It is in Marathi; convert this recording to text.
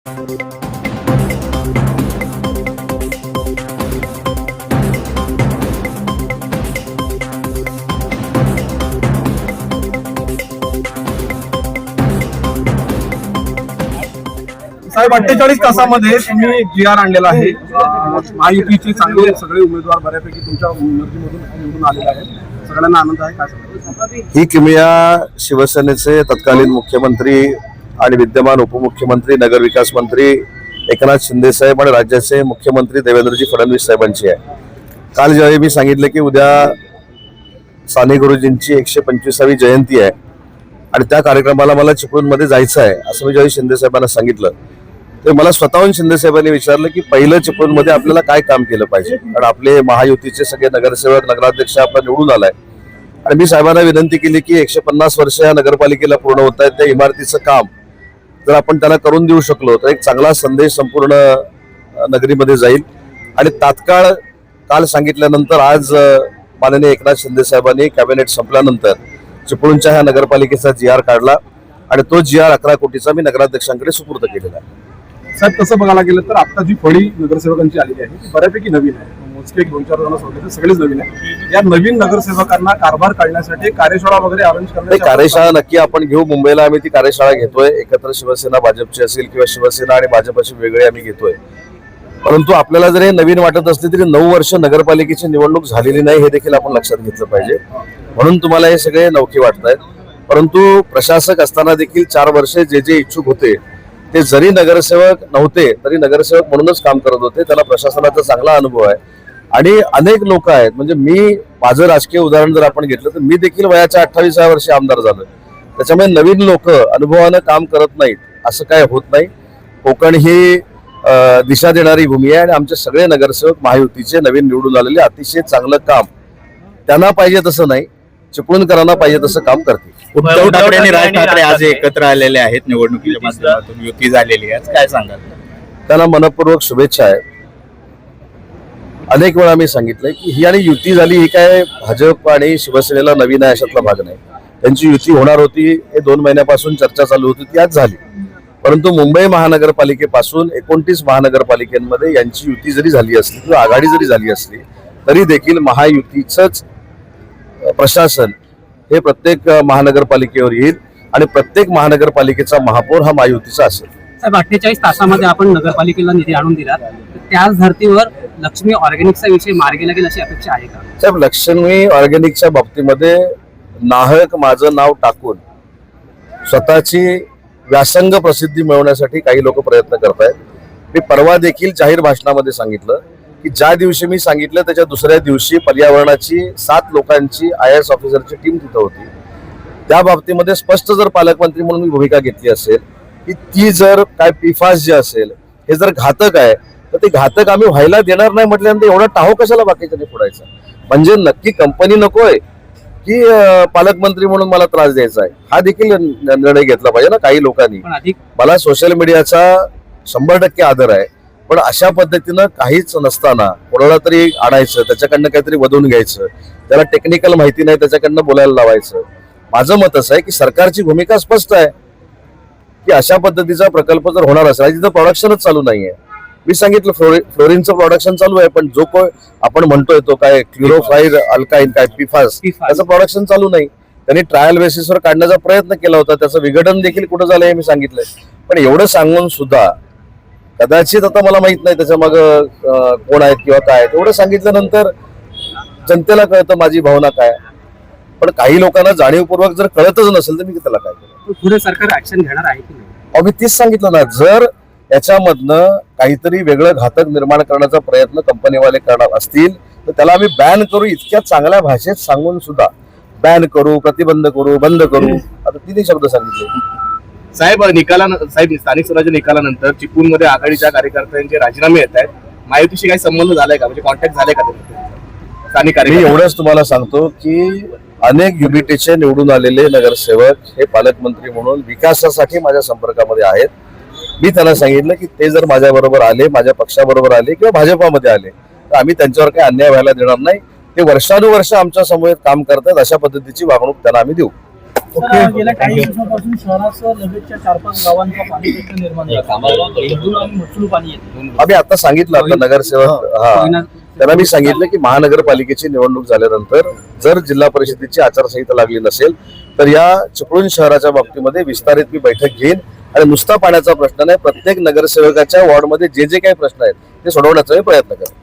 साहेब 48 तासामध्ये तुम्ही जी.आर. आणलेला आहे. महायुतीचे चांगले सगळे उमेदवार बऱ्यापैकी तुमच्या मर्जीमधून निवडून आलेले आहेत. सगळ्यांना आनंद आहे. काय ही किमया शिवसेनेचे तत्कालीन मुख्यमंत्री आणि विद्यमान उपमुख्यमंत्री नगरविकास मंत्री एकनाथ शिंदे साहेब आणि राज्याचे मुख्यमंत्री देवेंद्रजी फडणवीस साहेबांची आहे. काल ज्यावेळी मी सांगितलं की उद्या साने गुरुजींची 125वी जयंती आहे आणि त्या कार्यक्रमाला मला चिपळूणमध्ये जायचं आहे असं मी ज्यावेळी शिंदे साहेबांना सांगितलं ते मला स्वतःहून शिंदे साहेबांनी विचारलं की पहिलं चिपळूणमध्ये आपल्याला काय काम केलं पाहिजे, कारण आपले महायुतीचे सगळे नगरसेवक नगराध्यक्ष आपला निवडून आलाय. आणि मी साहेबांना विनंती केली की 150 वर्ष या नगरपालिकेला पूर्ण होत आहेत, त्या इमारतीचं काम जर आपण त्याला करून देऊ शकलो तर एक चांगला संदेश संपूर्ण नगरीमध्ये जाईल. आणि तात्काळ काल सांगितल्यानंतर आज माननीय एकनाथ शिंदे साहेबांनी कॅबिनेट संपल्यानंतर चिपळूणच्या ह्या नगरपालिकेचा जी.आर. काढला आणि तो जी.आर. 11 कोटीचा मी नगराध्यक्षांकडे सुपूर्द केलेला आहे. साहेब तसं बघायला गेलं तर आता जी फळी नगरसेवकांची आलेली आहे ती बऱ्यापैकी नवीन आहे. मोजके 2-4 जण सोडले तर सगळेच नवीन आहे. या नवीन नगरसेवकांना कारभार काढण्यासाठी कार्यशाळा वगैरे अरेंज करण्याची कार्यशाळा नक्की आपण घेऊ. मुंबईला आम्ही ती कार्यशाळा घेतोय. एकत्र शिवसेना भाजपची असेल किंवा शिवसेना आणि भाजपची वेगळी आम्ही घेतोय. परंतु आपल्याला जर हे नवीन वाटत असले तरी 9 वर्ष नगरपालिकेची निवडणूक झालेली नाही हे देखील आपण लक्षात घेतलं पाहिजे. म्हणून तुम्हाला हे सगळे नवखे वाटतायत. परंतु प्रशासक असताना देखील 4 वर्षे जे इच्छुक होते ते जरी नगरसेवक नव्हते तरी नगरसेवक म्हणूनच काम करत होते. त्याला प्रशासनाचा चांगला अनुभव आहे. आणि अनेक लोक आहेत, म्हणजे मी माझं राजकीय उदाहरण जर आपण घेतलं तर मी देखील वयाच्या 28व्या वर्षी आमदार झालो. त्याच्यामुळे नवीन लोक अनुभवानं काम करत नाहीत असं काय होत नाही. कोकण ही दिशा देणारी भूमी आहे आणि आमचे सगळे नगरसेवक महायुतीचे नवीन निवडून आलेले अतिशय चांगलं काम त्यांना पाहिजे तसं नाही, चिपळूणकरांना पाहिजे तसं काम करतील. उद्धव ठाकरे आणि राज ठाकरे आज एकत्र आलेले आहेत निवडणुकीच्या माध्यमातून, युती झालेली आहे. काय सांगाल? त्यांना मनपूर्वक शुभेच्छा आहेत. अनेक वेळा मी सांगितलंय की ही आणि युती झाली ही काय भाजप आणि शिवसेनेला नवीन आहे अशातला भाग नाही. त्यांची युती होणार होती हे 2 महिन्यापासून चर्चा चालू होती, ती आज झाली. परंतु मुंबई महानगरपालिकेपासून 29 महानगरपालिकांमध्ये यांची युती जरी झाली असली किंवा आघाडी जरी झाली असली तरी देखील महायुतीचंच प्रशासन हे प्रत्येक महानगरपालिकेवर येईल आणि प्रत्येक महानगरपालिकेचा महापौर हा महायुतीचा असेल. साहेब 48 तासामध्ये आपण नगरपालिकेला निधी आणून दिला, त्याच धर्तीवर लक्ष्मी ऑर्गॅनिकचा विषय मार्गी लागेल अशी अपेक्षा आहे का? साहेब लक्ष्मी ऑर्गॅनिकच्या बाबतीमध्ये नाहक माझं नाव टाकून स्वतःची व्यासंग प्रसिद्धी मिळवण्यासाठी काही लोक प्रयत्न करतायत. मी परवा देखील जाहीर भाषणामध्ये सांगितलं की ज्या दिवशी मी सांगितलं त्याच्या दुसऱ्या दिवशी पर्यावरणाची 7 लोकांची IAS ऑफिसरची टीम तिथं होती. त्या बाबतीमध्ये स्पष्ट जर पालकमंत्री म्हणून मी भूमिका घेतली असेल की ती जर काय PFAS जे असेल हे जर घातक आहे तर ते घातक आम्ही व्हायला देणार नाही म्हटल्यानंतर एवढा टाहो कशाला बाकीच्याने फोडायचा. म्हणजे नक्की कंपनी नकोय की पालकमंत्री म्हणून मला त्रास द्यायचा आहे हा देखील निर्णय घेतला पाहिजे ना काही लोकांनी. मला सोशल मीडियाचा 100% आदर आहे, पण अशा पद्धतीनं काहीच नसताना कोणाला तरी आणायचं, त्याच्याकडनं काहीतरी वधून घ्यायचं, त्याला टेक्निकल माहिती नाही त्याच्याकडनं बोलायला लावायचं. माझं मत असं आहे की सरकारची भूमिका स्पष्ट आहे की अशा पद्धतीचा प्रकल्प जर होणार असेल, तिथं प्रोडक्शनच चालू नाहीये. मी सांगितलं फ्लोरिनचं प्रोडक्शन चालू आहे, पण जो कोण आपण म्हणतोय तो काय क्लोरोफ्लाइड अल्काइन काय PFAS त्याचं प्रोडक्शन चालू नाही. त्यांनी ट्रायल बेसिसवर काढण्याचा प्रयत्न केला होता, त्याचं विघटन देखील कुठं झालंय हे मी सांगितलंय. पण एवढं सांगून सुद्धा कदाचित आता मला माहित नाही त्याच्या मग कोण आहेत किंवा काय, तेवढं सांगितल्यानंतर जनतेला कळतं माझी भावना काय. पण काही लोकांना जाणीवपूर्वक जर कळतच नसेल तर मी त्याला काय करू. पुढे सरकार ऍक्शन घेणार आहे की नाही? मी तीच सांगितलं ना, जर याच्यामधनं काहीतरी वेगळं घातक निर्माण करण्याचा प्रयत्न कंपनीवाले करणार असतील तर त्याला आम्ही बॅन करू इतक्या चांगल्या भाषेत सांगून सुद्धा बॅन करू, प्रतिबंध करू, बंद करू, आता 3 शब्द सांगितले. साहेब साहेब स्थानिक स्वराज्य निकालानंतर चिपळूणमध्ये आघाडीच्या कार्यकर्त्यांचे राजीनामे येत आहेत. महायुतीशी काही संबंध झालाय का, म्हणजे कॉन्टॅक्ट झाले का स्थानिक मी एवढंच तुम्हाला सांगतो की अनेक युबीटीचे निवडून आलेले नगरसेवक हे पालकमंत्री म्हणून विकासासाठी माझ्या संपर्कामध्ये आहेत. मी त्यांना सांगितलं की ते जर माझ्या बरोबर आले, माझ्या पक्षाबरोबर आले किंवा भाजपामध्ये आले तर आम्ही त्यांच्यावर काही अन्याय व्हायला देणार नाही. ते वर्षानुवर्ष आमच्या समोर काम करतात, अशा पद्धतीची वागणूक त्यांना आम्ही देऊ. ओके. गेल्या काही दिवसांपासून शहरासह लगतच्या 4-5 गावांचा पाणी प्रश्न निर्माण झाला. इंदूर आणि मचलू पाणी येते. आम्ही आता सांगितलं आपला नगरसेवक त्यांना मी सांगितलं की महानगरपालिकेची निवडणूक झाल्यानंतर जर जिल्हा परिषदेची आचारसंहिता लागली नसेल तर या चिपळूण शहराच्या बाबतीमध्ये विस्तारित मी बैठक घेईन आणि नुसता पाण्याचा प्रश्न नाही, प्रत्येक नगरसेवकाच्या वॉर्डमध्ये जे जे काही प्रश्न आहेत ते सोडवण्याचा मी प्रयत्न करेन.